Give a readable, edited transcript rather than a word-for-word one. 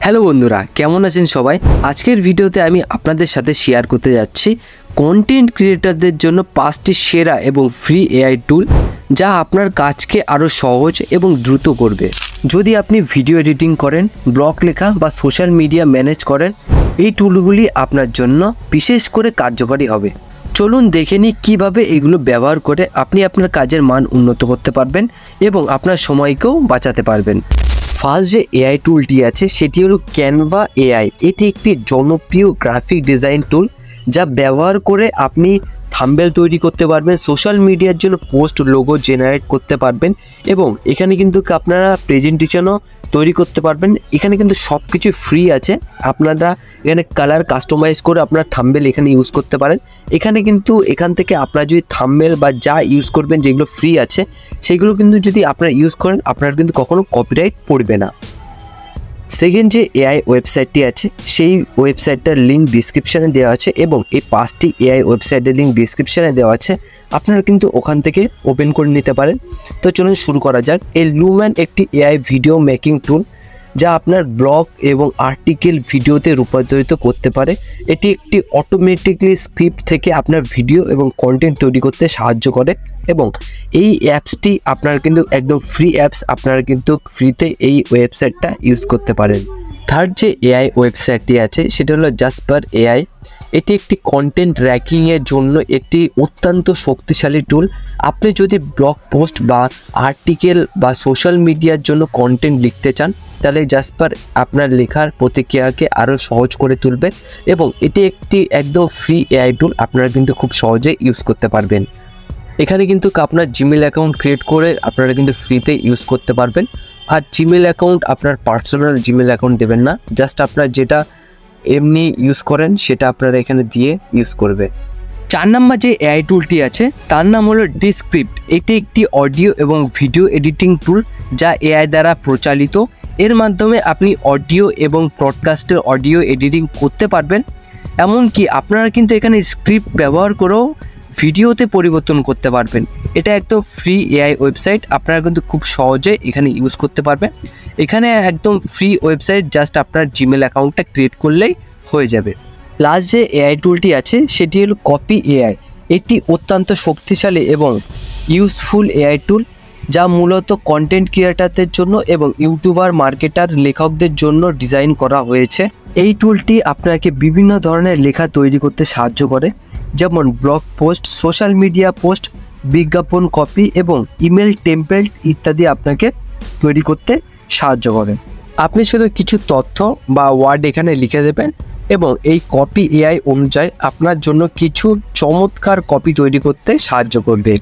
Hello বন্ধুরা, কেমন আছেন সবাই? আজকের ভিডিওতে আমি আপনাদের সাথে শেয়ার করতে যাচ্ছি কন্টেন্ট ক্রিয়েটরদের জন্য 5টি সেরা এবং ফ্রি এআই টুল, যা আপনার কাজকে আরও সহজ এবং দ্রুত করবে। যদি আপনি ভিডিও এডিটিং করেন, ব্লগ লেখা বা সোশ্যাল মিডিয়া ম্যানেজ করেন, এই টুলগুলি আপনার জন্য বিশেষ করে কার্যকরী হবে। চলুন দেখে নিই কীভাবে এগুলো ব্যবহার করে আপনি আপনার কাজের মান উন্নত করতে পারবেন এবং আপনার সময়কেও বাঁচাতে পারবেন। ফার্স্ট যে এআই টুলটি আছে সেটি হলো ক্যানভা এআই। এটি একটি জনপ্রিয় গ্রাফিক ডিজাইন টুল, যা ব্যবহার করে আপনি থাম্বনেল তৈরি করতে পারবেন, সোশ্যাল মিডিয়ার জন্য পোস্ট, লোগো জেনারেট করতে পারবেন এবং এখানে কিন্তু আপনারা প্রেজেন্টেশনও তৈরি করতে পারবেন। এখানে কিন্তু সব কিছু ফ্রি আছে। আপনারা এখানে কালার কাস্টমাইজ করে আপনার থাম্বনেল এখানে ইউজ করতে পারেন। এখান থেকে আপনারা যদি থাম্বনেল বা যা ইউজ করবেন, যেগুলো ফ্রি আছে সেগুলো কিন্তু যদি আপনারা ইউজ করেন, আপনার কিন্তু কখনো কপিরাইট পড়বে না। সেকেন্ড যে এআই ওয়েবসাইটটি আছে, সেই ওয়েবসাইটটার লিঙ্ক ডিসক্রিপশানে দেওয়া আছে এবং এই 5টি এআই ওয়েবসাইটের লিঙ্ক ডিসক্রিপশানে দেওয়া আছে। আপনারা কিন্তু ওখান থেকে ওপেন করে নিতে পারেন। তো চলুন শুরু করা যাক। এই লুমেন একটি এআই ভিডিও মেকিং টুল, যা আপনার ব্লগ এবং আর্টিকেল ভিডিওতে রূপান্তরিত করতে পারে। এটি একটি অটোমেটিকলি স্ক্রিপ্ট থেকে আপনার ভিডিও এবং কন্টেন্ট তৈরি করতে সাহায্য করে এবং এই অ্যাপসটি আপনার কিন্তু একদম ফ্রি অ্যাপস। আপনারা কিন্তু ফ্রিতে এই ওয়েবসাইটটা ইউজ করতে পারেন। থার্ড যে এআই ওয়েবসাইটটি আছে সেটা হলো জাসপার এআই। এটি একটি কন্টেন্ট র্যাঙ্কিংয়ের জন্য একটি অত্যন্ত শক্তিশালী টুল। আপনি যদি ব্লগ পোস্ট বা আর্টিকেল বা সোশ্যাল মিডিয়ার জন্য কন্টেন্ট লিখতে চান, তাহলে জাসপার আপনার লেখার প্রতিক্রিয়াকে আরও সহজ করে তুলবে এবং এটি একটি একদম ফ্রি এআই টুল। আপনারা কিন্তু খুব সহজে ইউজ করতে পারবেন। এখানে কিন্তু আপনার জিমেল অ্যাকাউন্ট ক্রিয়েট করে আপনারা কিন্তু ফ্রিতে ইউজ করতে পারবেন। আর জিমেল অ্যাকাউন্ট আপনার পার্সোনাল জিমেল অ্যাকাউন্ট দেবেন না, জাস্ট আপনার যেটা এমনি ইউজ করেন সেটা আপনারা এখানে দিয়ে ইউজ করবেন। 4 নম্বর যে এআই টুলটি আছে তার নাম হলো ডিসক্রিপ্ট। এটি একটি অডিও এবং ভিডিও এডিটিং টুল, যা এআই দ্বারা প্রচালিত। এর মাধ্যমে আপনি অডিও এবং ব্রডকাস্টের অডিও এডিটিং করতে পারবেন। এমনকি আপনারা কিন্তু এখানে স্ক্রিপ্ট ব্যবহার করেও ভিডিওতে পরিবর্তন করতে পারবেন। এটা একদম ফ্রি এআই ওয়েবসাইট। আপনারা কিন্তু খুব সহজে এখানে ইউজ করতে পারবেন। এখানে একদম ফ্রি ওয়েবসাইট, জাস্ট আপনার জিমেল অ্যাকাউন্টটা ক্রিয়েট করলেই হয়ে যাবে। লাস্ট যে এআই টুলটি আছে সেটি হলো কপি এআই। এটি অত্যন্ত শক্তিশালী এবং ইউজফুল এআই টুল, যা মূলত কন্টেন্ট ক্রিয়েটরদের জন্য এবং ইউটিউবার, মার্কেটার, লেখকদের জন্য ডিজাইন করা হয়েছে। এই টুলটি আপনাকে বিভিন্ন ধরনের লেখা তৈরি করতে সাহায্য করে, যেমন blog post, social media post, বিজ্ঞাপন কপি এবং ইমেল টেমপ্লেট ইত্যাদি আপনাকে তৈরি করতে সাহায্য করে। আপনি শুধু কিছু তথ্য বা ওয়ার্ড এখানে লিখে দেবেন এবং এই কপি এআই অনুযায়ী আপনার জন্য কিছু চমৎকার কপি তৈরি করতে সাহায্য করবে।